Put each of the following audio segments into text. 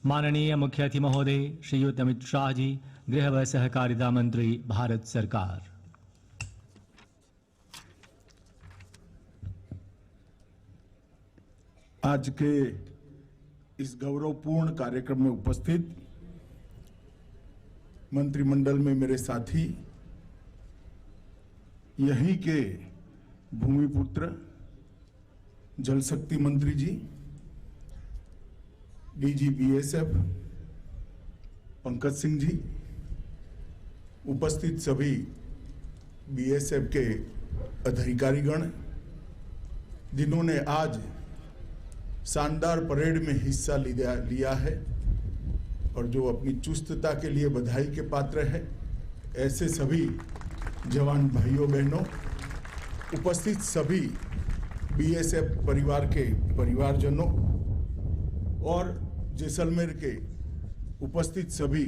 माननीय मुख्य अतिथि महोदय श्रीयुत अमित शाह जी, गृह व सहकारिता मंत्री, भारत सरकार। आज के इस गौरवपूर्ण कार्यक्रम में उपस्थित मंत्रिमंडल में मेरे साथी, यहीं के भूमिपुत्र जल शक्ति मंत्री जी, डीजी बीएसएफ पंकज सिंह जी, उपस्थित सभी बीएसएफ के अधिकारीगण जिन्होंने आज शानदार परेड में हिस्सा लिया है और जो अपनी चुस्तता के लिए बधाई के पात्र है, ऐसे सभी जवान भाइयों बहनों, उपस्थित सभी बीएसएफ परिवार के परिवारजनों और जैसलमेर के उपस्थित सभी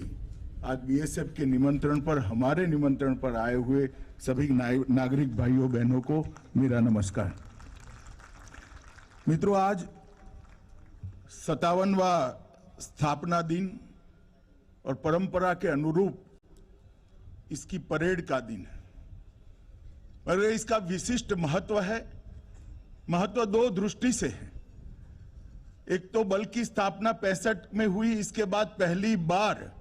आज बीएसएफ के निमंत्रण पर, हमारे निमंत्रण पर आए हुए सभी नागरिक भाइयों बहनों को मेरा नमस्कार। मित्रों, आज 57वां स्थापना दिन और परंपरा के अनुरूप इसकी परेड का दिन है। और इसका विशिष्ट महत्व है। महत्व दो दृष्टि से है। एक तो बल की स्थापना 65 में हुई, इसके बाद पहली बार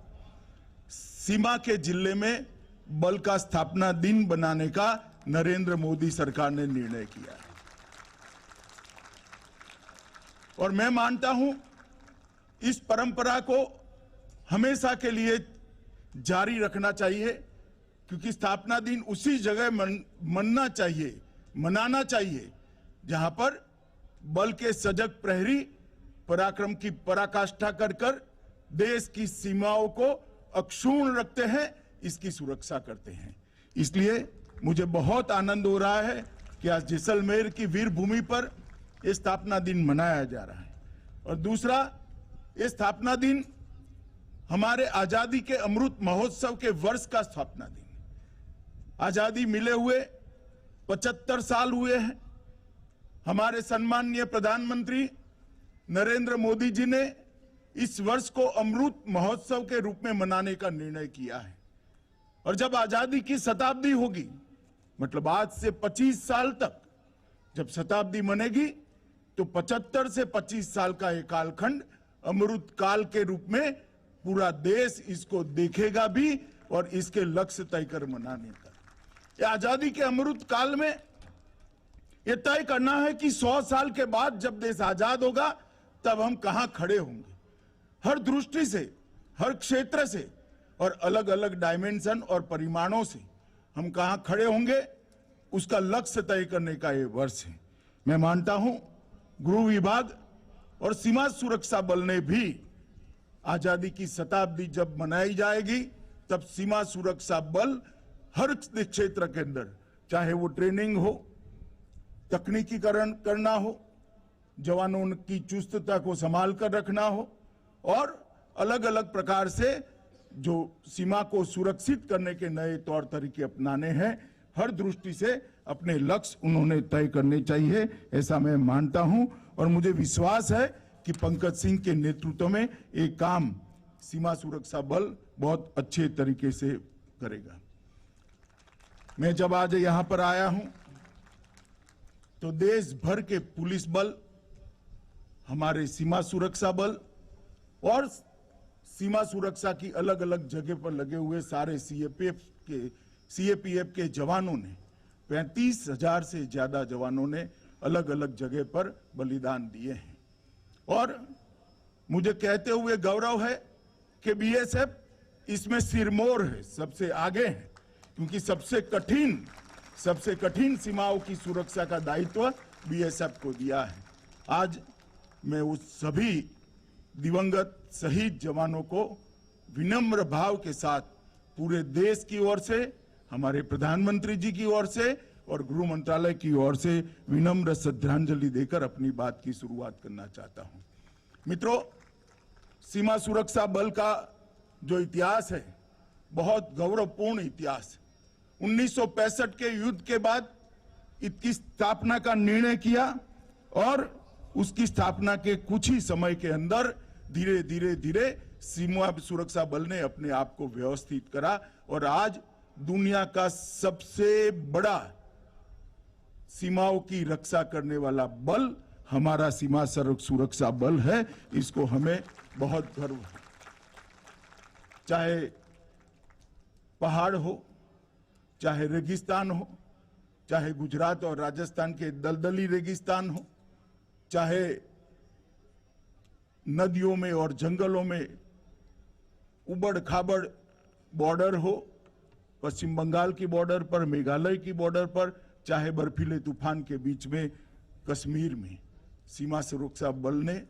सीमा के जिले में बल का स्थापना दिन बनाने का नरेंद्र मोदी सरकार ने निर्णय किया। और मैं मानता हूं इस परंपरा को हमेशा के लिए जारी रखना चाहिए, क्योंकि स्थापना दिन उसी जगह मनाना चाहिए जहां पर बल के सजग प्रहरी पराक्रम की पराकाष्ठा कर देश की सीमाओं को अक्षुण्ण रखते हैं, इसकी सुरक्षा करते हैं। इसलिए मुझे बहुत आनंद हो रहा है कि आज जैसलमेर की वीर भूमि पर यह स्थापना दिन मनाया जा रहा है। और दूसरा, ये स्थापना दिन हमारे आजादी के अमृत महोत्सव के वर्ष का स्थापना दिन। आजादी मिले हुए 75 साल हुए हैं। हमारे सम्माननीय प्रधानमंत्री नरेंद्र मोदी जी ने इस वर्ष को अमृत महोत्सव के रूप में मनाने का निर्णय किया है। और जब आजादी की शताब्दी होगी, मतलब आज से 25 साल तक जब शताब्दी मनेगी, तो 75 से 25 साल का एक कालखंड अमृत काल के रूप में पूरा देश इसको देखेगा भी और इसके लक्ष्य तय कर मनाने का। ये आजादी के अमृत काल में यह तय करना है कि 100 साल के बाद जब देश आजाद होगा तब हम कहां खड़े होंगे, हर दृष्टि से, हर क्षेत्र से और अलग अलग डायमेंशन और परिमाणों से हम कहां खड़े होंगे, उसका लक्ष्य तय करने का ये वर्ष है। मैं मानता हूं गृह विभाग और सीमा सुरक्षा बल ने भी आजादी की शताब्दी जब मनाई जाएगी तब सीमा सुरक्षा बल हर क्षेत्र के अंदर, चाहे वो ट्रेनिंग हो, तकनीकीकरण करना हो, जवानों की चुस्तता को संभाल कर रखना हो और अलग अलग प्रकार से जो सीमा को सुरक्षित करने के नए तौर तरीके अपनाने हैं, हर दृष्टि से अपने लक्ष्य उन्होंने तय करने चाहिए, ऐसा मैं मानता हूं। और मुझे विश्वास है कि पंकज सिंह के नेतृत्व में एक काम सीमा सुरक्षा बल बहुत अच्छे तरीके से करेगा। मैं जब आज यहां पर आया हूं तो देश भर के पुलिस बल, हमारे सीमा सुरक्षा बल और सीमा सुरक्षा की अलग अलग जगह पर लगे हुए सारे सीएपीएफ के जवानों ने, 35,000 से ज्यादा जवानों ने अलग अलग जगह पर बलिदान दिए हैं। और मुझे कहते हुए गौरव है कि बीएसएफ इसमें सिरमौर है, सबसे आगे है, क्योंकि सबसे कठिन सीमाओं की सुरक्षा का दायित्व बीएसएफ को दिया है। आज मैं उस सभी दिवंगत शहीद जवानों को विनम्र भाव के साथ पूरे देश की ओर से, हमारे प्रधानमंत्री जी की ओर से और गृह मंत्रालय की ओर से विनम्र श्रद्धांजलि देकर अपनी बात की शुरुआत करना चाहता हूं। मित्रों, सीमा सुरक्षा बल का जो इतिहास है, बहुत गौरवपूर्ण इतिहास। 1965 के युद्ध के बाद इसकी स्थापना का निर्णय किया और उसकी स्थापना के कुछ ही समय के अंदर धीरे धीरे धीरे सीमा सुरक्षा बल ने अपने आप को व्यवस्थित करा और आज दुनिया का सबसे बड़ा सीमाओं की रक्षा करने वाला बल हमारा सीमा सुरक्षा बल है। इसको हमें बहुत गर्व है। चाहे पहाड़ हो, चाहे रेगिस्तान हो, चाहे गुजरात और राजस्थान के दलदली रेगिस्तान हो, चाहे नदियों में और जंगलों में उबड़ खाबड़ बॉर्डर हो, पश्चिम बंगाल की बॉर्डर पर, मेघालय की बॉर्डर पर, चाहे बर्फीले तूफान के बीच में कश्मीर में, सीमा सुरक्षा बल ने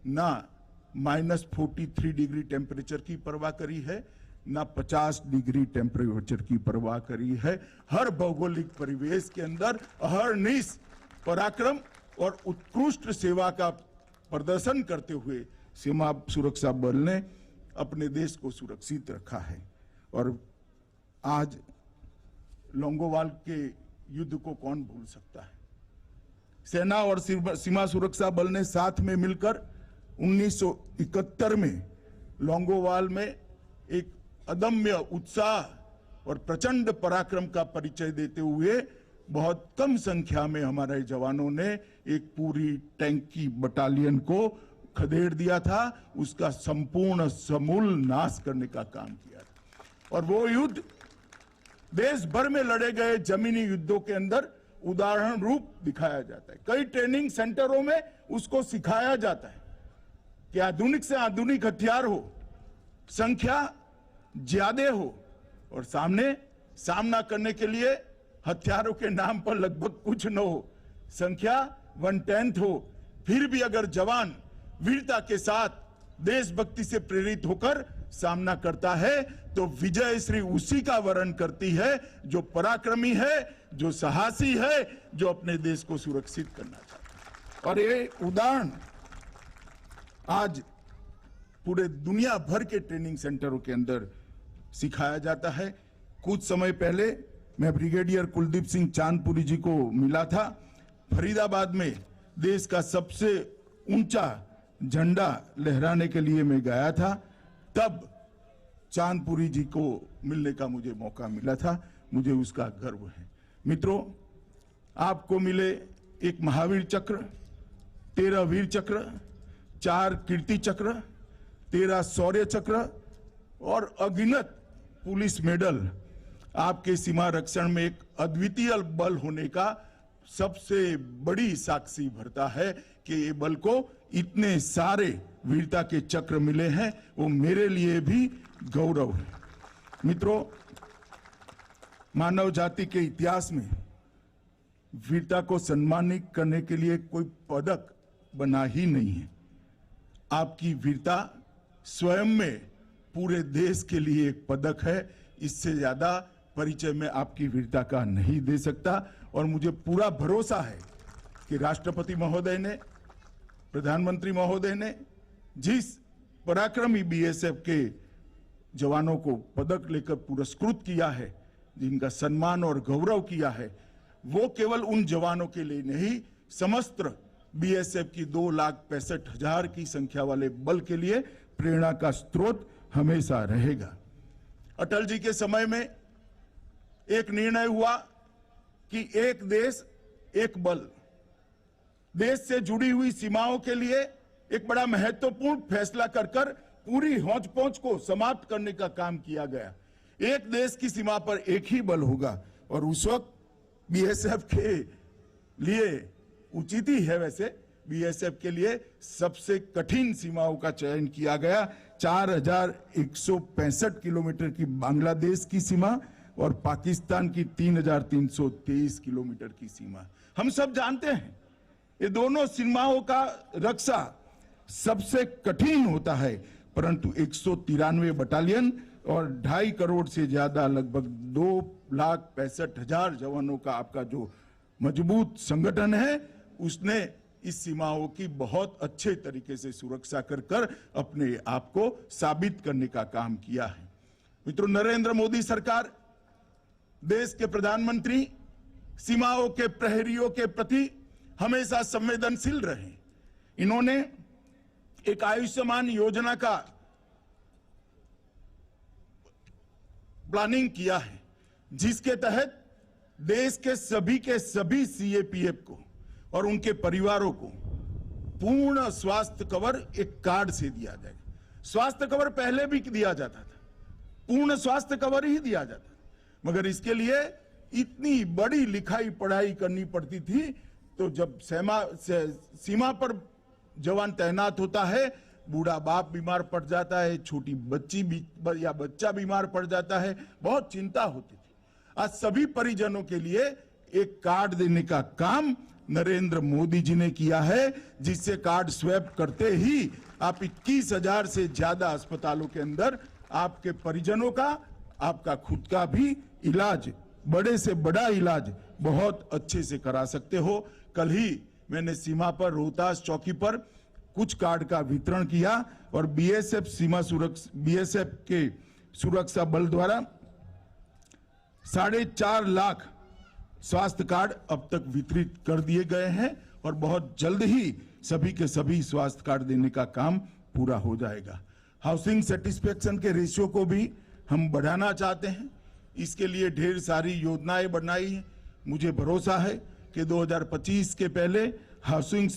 ना -43 डिग्री टेम्परेचर की परवाह करी है, ना 50 डिग्री टेम्परेचर की परवाह करी है। हर भौगोलिक परिवेश के अंदर अहर्निश पराक्रम और उत्कृष्ट सेवा का प्रदर्शन करते हुए सीमा सुरक्षा बल ने अपने देश को सुरक्षित रखा है। और आज लोंगोवाल के युद्ध को कौन भूल सकता है। सेना और सीमा सुरक्षा बल ने साथ में मिलकर 1971 में लोंगोवाल में एक अदम्य उत्साह और प्रचंड पराक्रम का परिचय देते हुए बहुत कम संख्या में हमारे जवानों ने एक पूरी टैंक की बटालियन को खदेड़ दिया था, उसका संपूर्ण समूल नाश करने का काम किया था। और वो युद्ध देश भर में लड़े गए जमीनी युद्धों के अंदर उदाहरण रूप दिखाया जाता है। कई ट्रेनिंग सेंटरों में उसको सिखाया जाता है कि आधुनिक से आधुनिक हथियार हो, संख्या ज्यादा हो और सामना करने के लिए हथियारों के नाम पर लगभग कुछ न हो, संख्या 1/10 हो, फिर भी अगर जवान वीरता के साथ देशभक्ति से प्रेरित होकर सामना करता है तो विजय श्री उसी का वर्ण करती है जो पराक्रमी है, जो साहसी है, जो अपने देश को सुरक्षित करना चाहता है। और ये उदाहरण आज पूरे दुनिया भर के ट्रेनिंग सेंटरों के अंदर सिखाया जाता है। कुछ समय पहले मैं ब्रिगेडियर कुलदीप सिंह चांदपुरी जी को मिला था। फरीदाबाद में देश का सबसे ऊंचा झंडा लहराने के लिए मैं गया था, तब चांदपुरी जी को मिलने का मुझे मौका मिला था। मुझे उसका गर्व है। मित्रों, आपको मिले एक महावीर चक्र, 13 वीर चक्र, 4 कीर्ति चक्र, 13 शौर्य चक्र और अगिनत पुलिस मेडल आपके सीमा रक्षण में एक अद्वितीय बल होने का सबसे बड़ी साक्षी भरता है कि ये बल को इतने सारे वीरता के चक्र मिले हैं, वो मेरे लिए भी गौरव है। मित्रों, मानव जाति के इतिहास में वीरता को सम्मानित करने के लिए कोई पदक बना ही नहीं है। आपकी वीरता स्वयं में पूरे देश के लिए एक पदक है। इससे ज्यादा परिचय में आपकी वीरता का नहीं दे सकता। और मुझे पूरा भरोसा है कि राष्ट्रपति महोदय ने, प्रधानमंत्री महोदय ने जिस पराक्रमी बीएसएफ के जवानों को पदक लेकर पुरस्कृत किया है, जिनका सम्मान और गौरव किया है, वो केवल उन जवानों के लिए नहीं, समस्त बीएसएफ की 2,65,000 की संख्या वाले बल के लिए प्रेरणा का स्रोत हमेशा रहेगा। अटल जी के समय में एक निर्णय हुआ कि एक देश एक बल, देश से जुड़ी हुई सीमाओं के लिए एक बड़ा महत्वपूर्ण फैसला कर पूरी हौच पौच को समाप्त करने का काम किया गया। एक देश की सीमा पर एक ही बल होगा। और उस वक्त बीएसएफ के लिए उचित ही है, वैसे बीएसएफ के लिए सबसे कठिन सीमाओं का चयन किया गया। 4,165 किलोमीटर की बांग्लादेश की सीमा और पाकिस्तान की 3,323 किलोमीटर की सीमा। हम सब जानते हैं ये दोनों सीमाओं का रक्षा सबसे कठिन होता है, परंतु 193 बटालियन और 2.5 करोड़ से ज्यादा, लगभग 2,65,000 जवानों का आपका जो मजबूत संगठन है, उसने इस सीमाओं की बहुत अच्छे तरीके से सुरक्षा कर अपने आप को साबित करने का काम किया है। मित्रों, नरेंद्र मोदी सरकार, देश के प्रधानमंत्री सीमाओं के प्रहरियों के प्रति हमेशा संवेदनशील रहे। इन्होंने एक आयुष्मान योजना का प्लानिंग किया है, जिसके तहत देश के सभी सीएपीएफ को और उनके परिवारों को पूर्ण स्वास्थ्य कवर एक कार्ड से दिया जाएगा। स्वास्थ्य कवर पहले भी दिया जाता था, पूर्ण स्वास्थ्य कवर ही दिया जाता था, मगर इसके लिए इतनी बड़ी लिखाई पढ़ाई करनी पड़ती थी। तो जब सीमा पर जवान तैनात होता है, बूढ़ा बाप बीमार पड़ जाता है, छोटी बच्ची या बच्चा बीमार पड़ जाता है, बहुत चिंता होती थी। आज सभी परिजनों के लिए एक कार्ड देने का काम नरेंद्र मोदी जी ने किया है, जिससे कार्ड स्वैप करते ही आप 21,000 से ज्यादा अस्पतालों के अंदर आपके परिजनों का, आपका खुद का भी इलाज, बड़े से बड़ा इलाज बहुत अच्छे से करा सकते हो। कल ही मैंने सीमा पर रोहतास चौकी पर कुछ कार्ड का वितरण किया और बीएसएफ के सुरक्षा बल द्वारा 4.5 लाख स्वास्थ्य कार्ड अब तक वितरित कर दिए गए हैं और बहुत जल्द ही सभी के सभी स्वास्थ्य कार्ड देने का काम पूरा हो जाएगा। हाउसिंग सेटिस्फेक्शन के रेशियो को भी हम बढ़ाना चाहते हैं, इसके लिए ढेर सारी योजनाएं बनाई हैं। मुझे भरोसा है कि 2025 के पहले हाउसिंग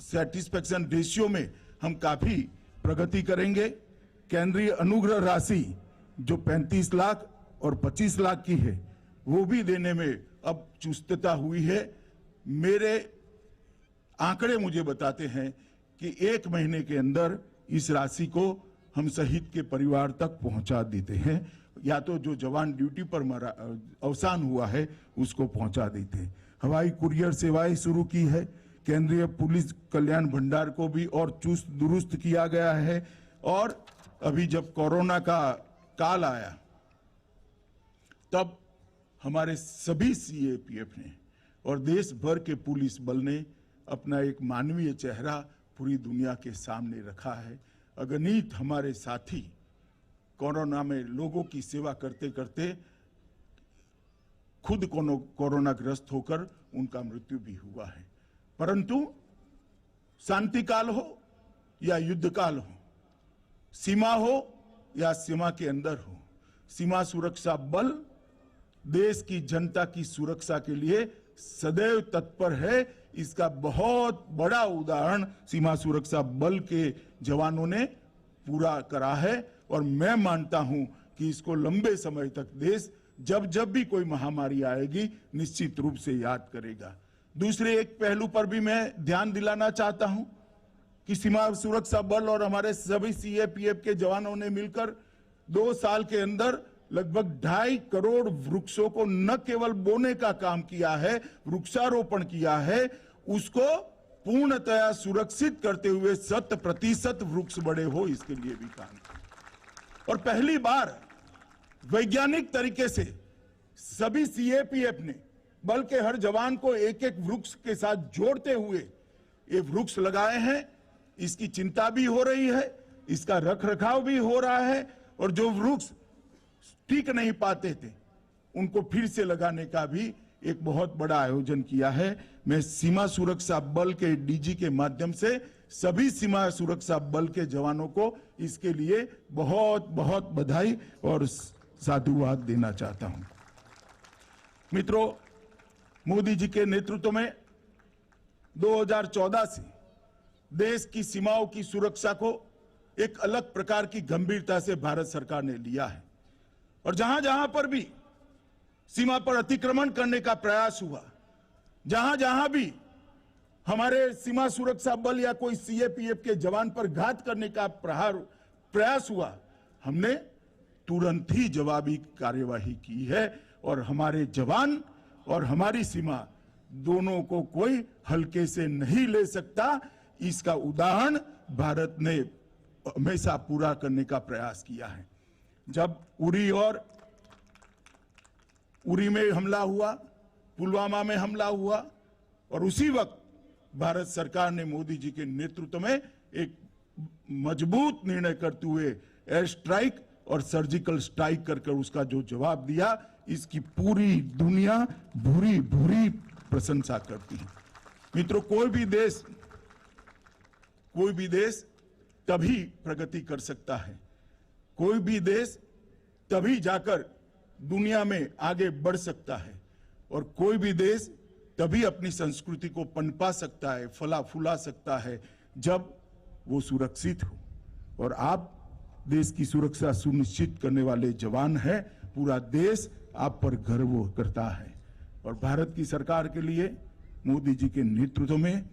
सेटिस्फेक्शन रेशियो में हम काफी प्रगति करेंगे। केंद्रीय अनुग्रह राशि जो 35 लाख और 25 लाख की है, वो भी देने में अब चुस्तता हुई है। मेरे आंकड़े मुझे बताते हैं कि 1 महीने के अंदर इस राशि को हम शहीद के परिवार तक पहुंचा देते हैं, या तो जो जवान ड्यूटी पर अवसान हुआ है उसको पहुंचा देते हैं। हवाई कुरियर सेवाएं शुरू की है। केंद्रीय पुलिस कल्याण भंडार को भी और चुस्त दुरुस्त किया गया है। और अभी जब कोरोना का काल आया, तब हमारे सभी सीएपीएफ ने और देश भर के पुलिस बल ने अपना एक मानवीय चेहरा पूरी दुनिया के सामने रखा है। अगणित हमारे साथी कोरोना में लोगों की सेवा करते करते खुद कोरोना ग्रस्त होकर उनका मृत्यु भी हुआ है। परंतु शांति काल हो या युद्ध काल हो, सीमा हो या सीमा के अंदर हो, सीमा सुरक्षा बल देश की जनता की सुरक्षा के लिए सदैव तत्पर है। इसका बहुत बड़ा उदाहरण सीमा सुरक्षा बल के जवानों ने पूरा करा है और मैं मानता हूं कि इसको लंबे समय तक देश जब भी कोई महामारी आएगी निश्चित रूप से याद करेगा। दूसरे एक पहलू पर भी मैं ध्यान दिलाना चाहता हूं कि सीमा सुरक्षा बल और हमारे सभी सीएपीएफ के जवानों ने मिलकर 2 साल के अंदर लगभग 2.5 करोड़ वृक्षों को न केवल बोने का काम किया है, वृक्षारोपण किया है, उसको पूर्णतया सुरक्षित करते हुए 100% वृक्ष बड़े हो, इसके लिए भी काम किया। और पहली बार वैज्ञानिक तरीके से सभी सीएपीएफ ने बल के हर जवान को एक एक वृक्ष के साथ जोड़ते हुए ये वृक्ष लगाए हैं। इसकी चिंता भी हो रही है, इसका रखरखाव भी हो रहा है और जो वृक्ष टिक नहीं पाते थे उनको फिर से लगाने का भी एक बहुत बड़ा आयोजन किया है। मैं सीमा सुरक्षा बल के डीजी के माध्यम से सभी सीमा सुरक्षा बल के जवानों को इसके लिए बहुत बहुत बधाई और साधुवाद देना चाहता हूं। मित्रों, मोदी जी के नेतृत्व में 2014 से देश की सीमाओं की सुरक्षा को एक अलग प्रकार की गंभीरता से भारत सरकार ने लिया है और जहां जहां पर भी सीमा पर अतिक्रमण करने का प्रयास हुआ, जहां जहां भी हमारे सीमा सुरक्षा बल या कोई सीएपीएफ के जवान पर घात करने का प्रयास हुआ, हमने तुरंत ही जवाबी कार्यवाही की है और हमारे जवान और हमारी सीमा दोनों को कोई हल्के से नहीं ले सकता। इसका उदाहरण भारत ने हमेशा पूरा करने का प्रयास किया है। जब उरी में हमला हुआ, पुलवामा में हमला हुआ और उसी वक्त भारत सरकार ने मोदी जी के नेतृत्व में एक मजबूत निर्णय करते हुए एयर स्ट्राइक और सर्जिकल स्ट्राइक कर उसका जो जवाब दिया, इसकी पूरी दुनिया भूरी भूरी प्रशंसा करती है। मित्रों, कोई भी देश तभी प्रगति कर सकता है। कोई भी देश तभी जाकर दुनिया में आगे बढ़ सकता है और कोई भी देश तभी अपनी संस्कृति को पनपा सकता है, फला फूला सकता है, जब वो सुरक्षित हो। और आप देश की सुरक्षा सुनिश्चित करने वाले जवान हैं। पूरा देश आप पर गर्व करता है और भारत की सरकार के लिए मोदी जी के नेतृत्व में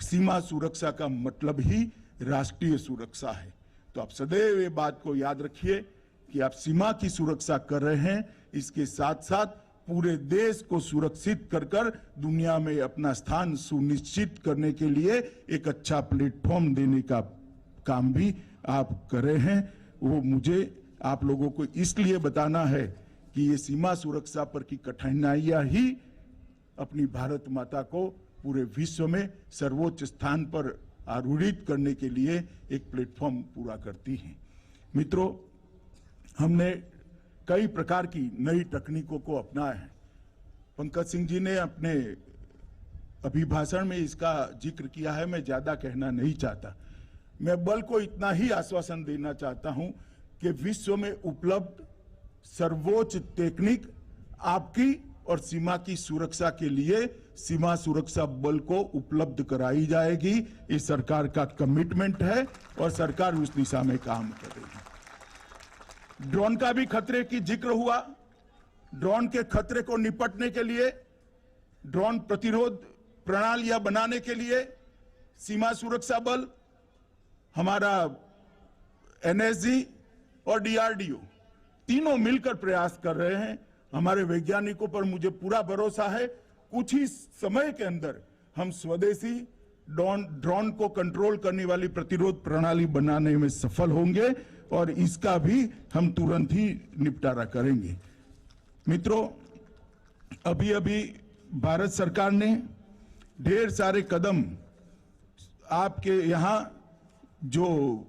सीमा सुरक्षा का मतलब ही राष्ट्रीय सुरक्षा है। तो आप सदैव ये बात को याद रखिए कि आप सीमा की सुरक्षा कर रहे हैं, इसके साथ साथ पूरे देश को सुरक्षित कर कर दुनिया में अपना स्थान सुनिश्चित करने के लिए एक अच्छा प्लेटफॉर्म देने का काम भी आप कर रहे हैं। वो मुझे आप लोगों को इसलिए बताना है कि ये सीमा सुरक्षा पर की कठिनाइयां ही अपनी भारत माता को पूरे विश्व में सर्वोच्च स्थान पर आरूढ़ित करने के लिए एक प्लेटफॉर्म पूरा करती हैं। मित्रों, हमने कई प्रकार की नई तकनीकों को अपनाया है। पंकज सिंह जी ने अपने अभिभाषण में इसका जिक्र किया है, मैं ज्यादा कहना नहीं चाहता। मैं बल को इतना ही आश्वासन देना चाहता हूं कि विश्व में उपलब्ध सर्वोच्च तकनीक आपकी और सीमा की सुरक्षा के लिए सीमा सुरक्षा बल को उपलब्ध कराई जाएगी। ये सरकार का कमिटमेंट है और सरकार उस दिशा में काम करेगी। ड्रोन का भी खतरे की जिक्र हुआ। ड्रोन के खतरे को निपटने के लिए, ड्रोन प्रतिरोध प्रणालियां बनाने के लिए सीमा सुरक्षा बल, हमारा एनएसजी और डीआरडीओ तीनों मिलकर प्रयास कर रहे हैं। हमारे वैज्ञानिकों पर मुझे पूरा भरोसा है, कुछ ही समय के अंदर हम स्वदेशी ड्रोन को कंट्रोल करने वाली प्रतिरोध प्रणाली बनाने में सफल होंगे और इसका भी हम तुरंत ही निपटारा करेंगे। मित्रों, अभी अभी भारत सरकार ने ढेर सारे कदम आपके यहां जो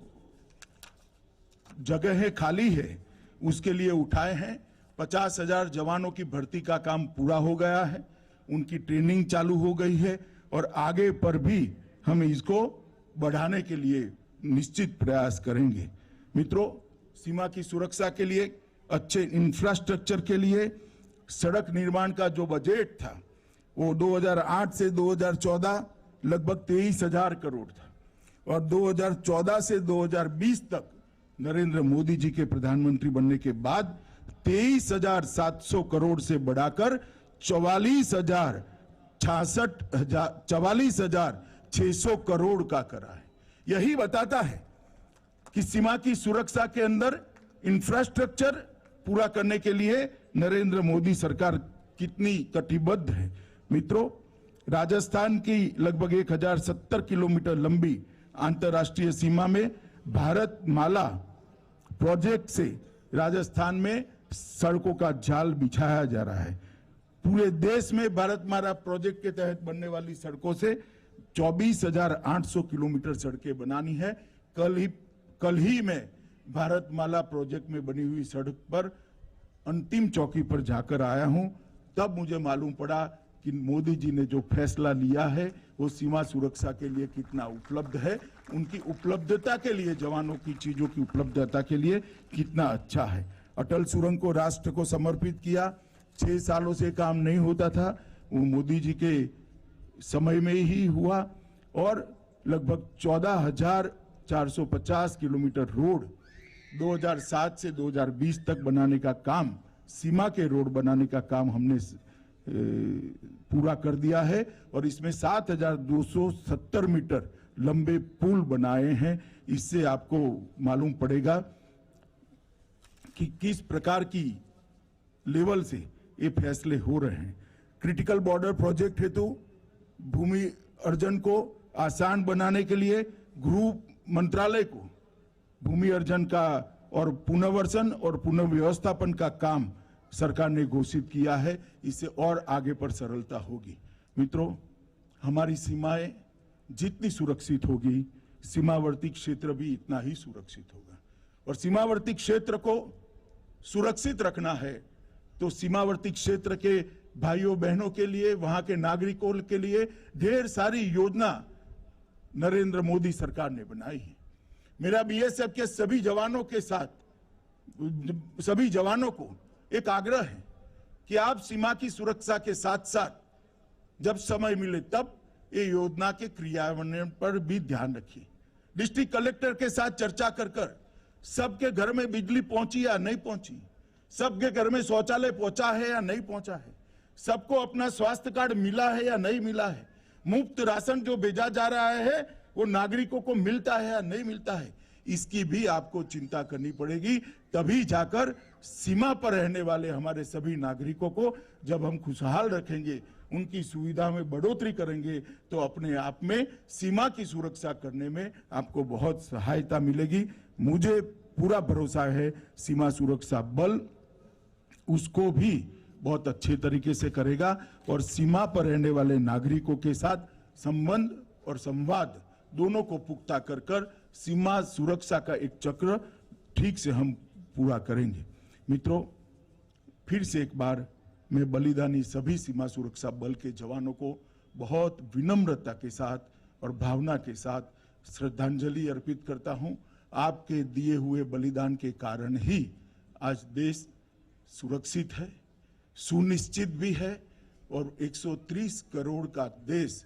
जगह खाली है उसके लिए उठाए हैं। 50,000 जवानों की भर्ती का काम पूरा हो गया है, उनकी ट्रेनिंग चालू हो गई है और आगे पर भी हम इसको बढ़ाने के लिए निश्चित प्रयास करेंगे। मित्रों, सीमा की सुरक्षा के लिए, अच्छे इंफ्रास्ट्रक्चर के लिए सड़क निर्माण का जो बजट था वो 2008 से 2014 लगभग 23,000 करोड़ था और 2014 से 2020 तक नरेंद्र मोदी जी के प्रधानमंत्री बनने के बाद 23,700 करोड़ से बढ़ाकर 44,600 करोड़ का करा है। यही बताता है कि सीमा की सुरक्षा के अंदर इंफ्रास्ट्रक्चर पूरा करने के लिए नरेंद्र मोदी सरकार कितनी कटिबद्ध है। मित्रों, राजस्थान की लगभग 1070 किलोमीटर लंबी अंतर्राष्ट्रीय सीमा में भारत माला प्रोजेक्ट से राजस्थान में सड़कों का जाल बिछाया जा रहा है। पूरे देश में भारत माला प्रोजेक्ट के तहत बनने वाली सड़कों से 24,800 किलोमीटर सड़कें बनानी है। कल ही में भारत माला प्रोजेक्ट में बनी हुई सड़क पर अंतिम चौकी पर जाकर आया हूं, तब मुझे मालूम पड़ा कि मोदी जी ने जो फैसला लिया है वो सीमा सुरक्षा के लिए कितना उपलब्ध है, उनकी उपलब्धता के लिए, जवानों की चीजों की उपलब्धता के लिए कितना अच्छा है। अटल सुरंग को राष्ट्र को समर्पित किया, 6 सालों से काम नहीं होता था, वो मोदी जी के समय में ही हुआ और लगभग 14,450 किलोमीटर रोड 2007 से 2020 तक बनाने का काम, सीमा के रोड बनाने का काम हमने पूरा कर दिया है और इसमें 7,270 मीटर लंबे पुल बनाए हैं। इससे आपको मालूम पड़ेगा कि किस प्रकार की लेवल से ये फैसले हो रहे हैं। क्रिटिकल बॉर्डर प्रोजेक्ट हेतु भूमि अर्जन को आसान बनाने के लिए गृह मंत्रालय को भूमि अर्जन का और पुनर्वसन और पुनर्व्यवस्थापन का काम सरकार ने घोषित किया है। इससे और आगे पर सरलता होगी। मित्रों, हमारी सीमाएं जितनी सुरक्षित होगी, सीमावर्ती क्षेत्र भी इतना ही सुरक्षित होगा। और सीमावर्ती क्षेत्र को सुरक्षित रखना है तो सीमावर्ती क्षेत्र के भाइयों बहनों के लिए, वहां के नागरिकों के लिए ढेर सारी योजना नरेंद्र मोदी सरकार ने बनाई है। मेरा बीएसएफ के सभी जवानों के साथ, सभी जवानों को एक आग्रह है कि आप सीमा की सुरक्षा के साथ साथ जब समय मिले तब ये योजना के क्रियान्वयन पर भी ध्यान रखिए। डिस्ट्रिक्ट कलेक्टर के साथ चर्चा कर सबके घर में बिजली पहुंची या नहीं पहुंची, सबके घर में शौचालय पहुंचा है या नहीं पहुंचा है, सबको अपना स्वास्थ्य कार्ड मिला है या नहीं मिला है, मुफ्त राशन जो भेजा जा रहा है वो नागरिकों को मिलता है या नहीं मिलता है, इसकी भी आपको चिंता करनी पड़ेगी। तभी जाकर सीमा पर रहने वाले हमारे सभी नागरिकों को जब हम खुशहाल रखेंगे, उनकी सुविधा में बढ़ोतरी करेंगे, तो अपने आप में सीमा की सुरक्षा करने में आपको बहुत सहायता मिलेगी। मुझे पूरा भरोसा है सीमा सुरक्षा बल उसको भी बहुत अच्छे तरीके से करेगा और सीमा पर रहने वाले नागरिकों के साथ संबंध और संवाद दोनों को पुख्ता कर सीमा सुरक्षा का एक चक्र ठीक से हम पूरा करेंगे। मित्रों, फिर से एक बार मैं बलिदानी सभी सीमा सुरक्षा बल के जवानों को बहुत विनम्रता के साथ और भावना के साथ श्रद्धांजलि अर्पित करता हूं। आपके दिए हुए बलिदान के कारण ही आज देश सुरक्षित है, सुनिश्चित भी है और 130 करोड़ का देश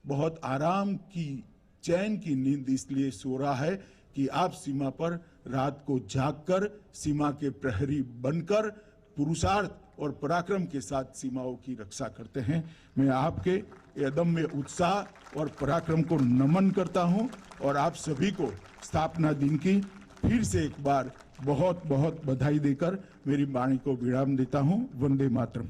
बहुत आराम की, चैन की नींद इसलिए सो रहा है कि आप सीमा पर रात को जागकर सीमा के प्रहरी बनकर पुरुषार्थ और पराक्रम के साथ सीमाओं की रक्षा करते हैं। मैं आपके अदम्य उत्साह और पराक्रम को नमन करता हूं और आप सभी को स्थापना दिन की फिर से एक बार बहुत बहुत बधाई देकर मेरी वाणी को विराम देता हूं। वंदे मातरम।